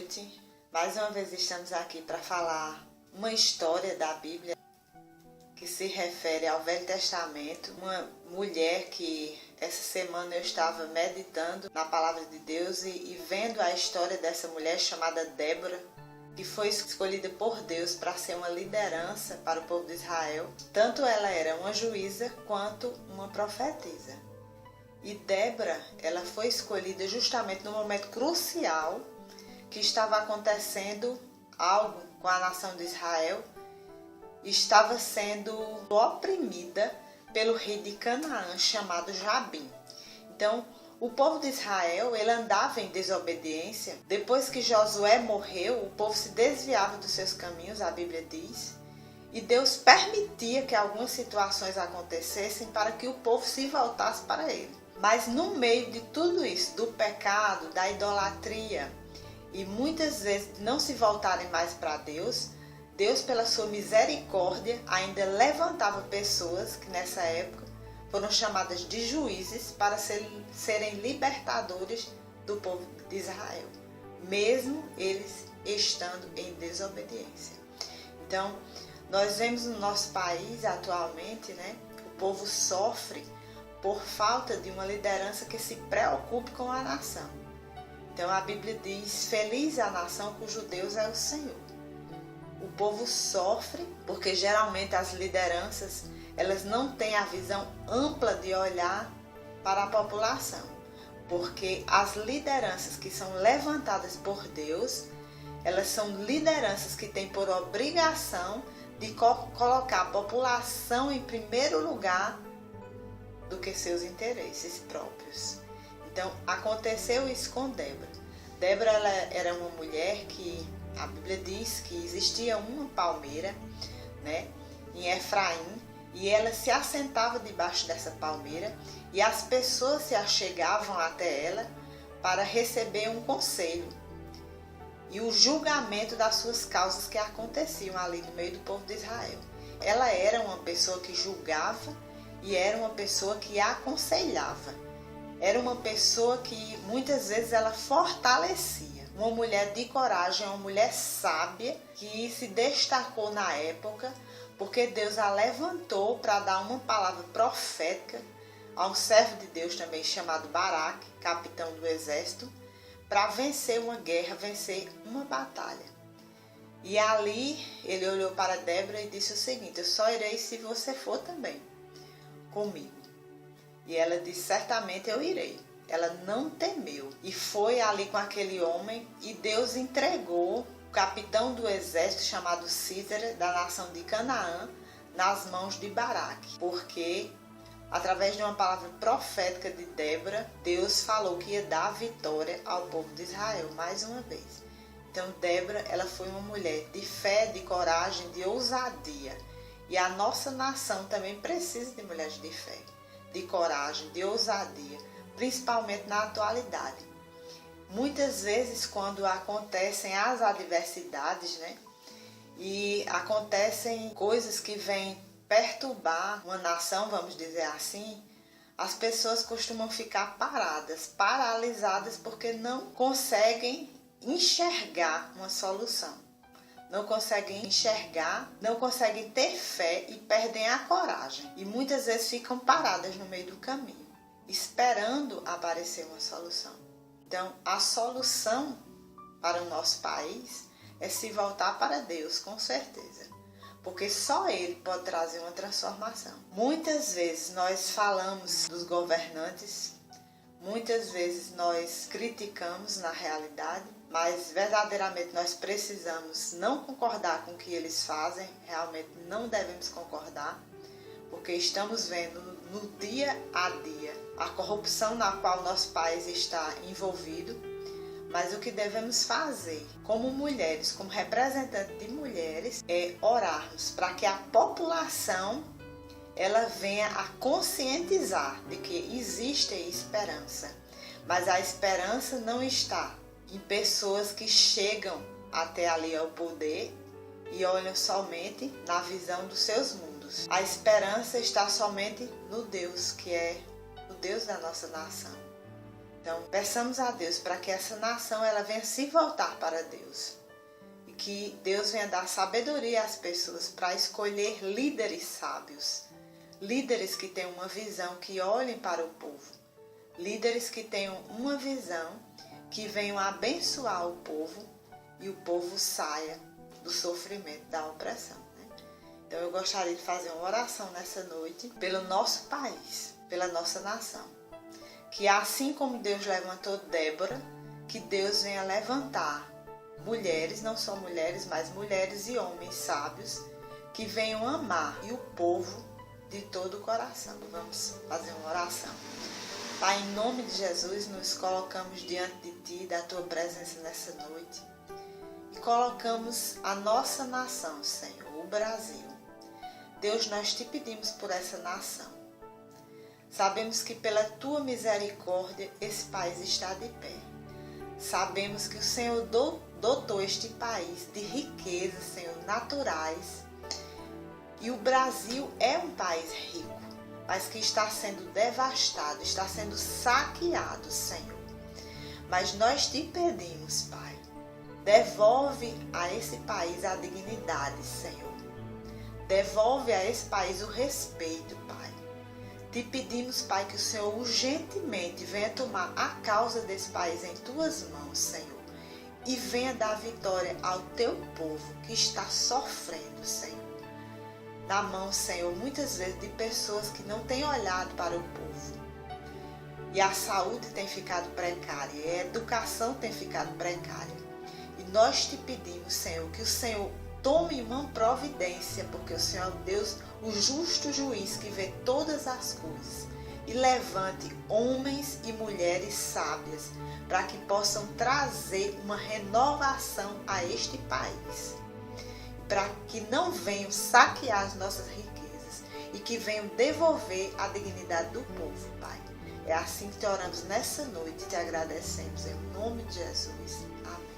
noite. Mais uma vez estamos aqui para falar uma história da Bíblia que se refere ao Velho Testamento. Uma mulher que essa semana eu estava meditando na Palavra de Deus e vendo a história dessa mulher chamada Débora, que foi escolhida por Deus para ser uma liderança para o povo de Israel. Tanto ela era uma juíza quanto uma profetisa. E Débora, ela foi escolhida justamente no momento crucial que estava acontecendo algo com a nação de Israel. Estava sendo oprimida pelo rei de Canaã chamado Jabim. Então, o povo de Israel, ele andava em desobediência. Depois que Josué morreu, o povo se desviava dos seus caminhos, a Bíblia diz. E Deus permitia que algumas situações acontecessem para que o povo se voltasse para ele. Mas no meio de tudo isso, do pecado, da idolatria, e muitas vezes não se voltarem mais para Deus, Deus, pela sua misericórdia, ainda levantava pessoas que nessa época foram chamadas de juízes para serem libertadores do povo de Israel, mesmo eles estando em desobediência. Então, nós vemos no nosso país atualmente, o povo sofre por falta de uma liderança que se preocupe com a nação. Então a Bíblia diz: feliz a nação cujo Deus é o Senhor. O povo sofre porque geralmente as lideranças, elas não têm a visão ampla de olhar para a população. Porque as lideranças que são levantadas por Deus, elas são lideranças que têm por obrigação de colocar a população em primeiro lugar do que seus interesses próprios. Então, aconteceu isso com Débora. Débora, ela era uma mulher que, a Bíblia diz que existia uma palmeira, em Efraim, e ela se assentava debaixo dessa palmeira, e as pessoas se achegavam até ela para receber um conselho e o julgamento das suas causas que aconteciam ali no meio do povo de Israel. Ela era uma pessoa que julgava e era uma pessoa que aconselhava. Era uma pessoa que muitas vezes ela fortalecia. Uma mulher de coragem, uma mulher sábia que se destacou na época porque Deus a levantou para dar uma palavra profética a um servo de Deus também chamado Baraque, capitão do exército, para vencer uma guerra, vencer uma batalha. E ali ele olhou para Débora e disse o seguinte: eu só irei se você for também comigo. E ela disse: certamente eu irei. Ela não temeu e foi ali com aquele homem, e Deus entregou o capitão do exército chamado Císara, da nação de Canaã, nas mãos de Baraque, porque através de uma palavra profética de Débora, Deus falou que ia dar vitória ao povo de Israel mais uma vez. Então Débora, ela foi uma mulher de fé, de coragem, de ousadia. E a nossa nação também precisa de mulheres de fé, de coragem, de ousadia, principalmente na atualidade. Muitas vezes, quando acontecem as adversidades, e acontecem coisas que vêm perturbar uma nação, vamos dizer assim, as pessoas costumam ficar paradas, paralisadas, porque não conseguem enxergar uma solução. Não conseguem enxergar, não conseguem ter fé e perdem a coragem. E muitas vezes ficam paradas no meio do caminho, esperando aparecer uma solução. Então, a solução para o nosso país é se voltar para Deus, com certeza. Porque só Ele pode trazer uma transformação. Muitas vezes nós falamos dos governantes, muitas vezes nós criticamos na realidade, mas verdadeiramente nós precisamos não concordar com o que eles fazem, realmente não devemos concordar, porque estamos vendo no dia a dia a corrupção na qual nosso país está envolvido. Mas o que devemos fazer como mulheres, como representantes de mulheres, é orarmos para que a população ela venha a conscientizar de que existe esperança. Mas a esperança não está em pessoas que chegam até ali ao poder e olham somente na visão dos seus mundos. A esperança está somente no Deus, que é o Deus da nossa nação. Então, peçamos a Deus para que essa nação ela venha se voltar para Deus. E que Deus venha dar sabedoria às pessoas para escolher líderes sábios. Líderes que tenham uma visão, que olhem para o povo. Líderes que tenham uma visão, que venham abençoar o povo e o povo saia do sofrimento, da opressão. Então eu gostaria de fazer uma oração nessa noite pelo nosso país, pela nossa nação. Que assim como Deus levantou Débora, que Deus venha levantar mulheres, não só mulheres, mas mulheres e homens sábios, que venham amar e o povo de todo o coração. Vamos fazer uma oração. Pai, em nome de Jesus, nos colocamos diante de Ti, da Tua presença nessa noite. E colocamos a nossa nação, Senhor, o Brasil. Deus, nós Te pedimos por essa nação. Sabemos que pela Tua misericórdia esse país está de pé. Sabemos que o Senhor dotou este país de riquezas, Senhor, naturais. E o Brasil é um país rico, mas que está sendo devastado, está sendo saqueado, Senhor. Mas nós Te pedimos, Pai, devolve a esse país a dignidade, Senhor. Devolve a esse país o respeito, Pai. Te pedimos, Pai, que o Senhor urgentemente venha tomar a causa desse país em Tuas mãos, Senhor. E venha dar vitória ao Teu povo que está sofrendo, Senhor. Na mão, Senhor, muitas vezes de pessoas que não têm olhado para o povo. E a saúde tem ficado precária, e a educação tem ficado precária. E nós Te pedimos, Senhor, que o Senhor tome uma providência, porque o Senhor é Deus, o justo juiz que vê todas as coisas, e levante homens e mulheres sábias para que possam trazer uma renovação a este país, para que não venham saquear as nossas riquezas e que venham devolver a dignidade do povo, Pai. É assim que Te oramos nessa noite e Te agradecemos em nome de Jesus. Amém.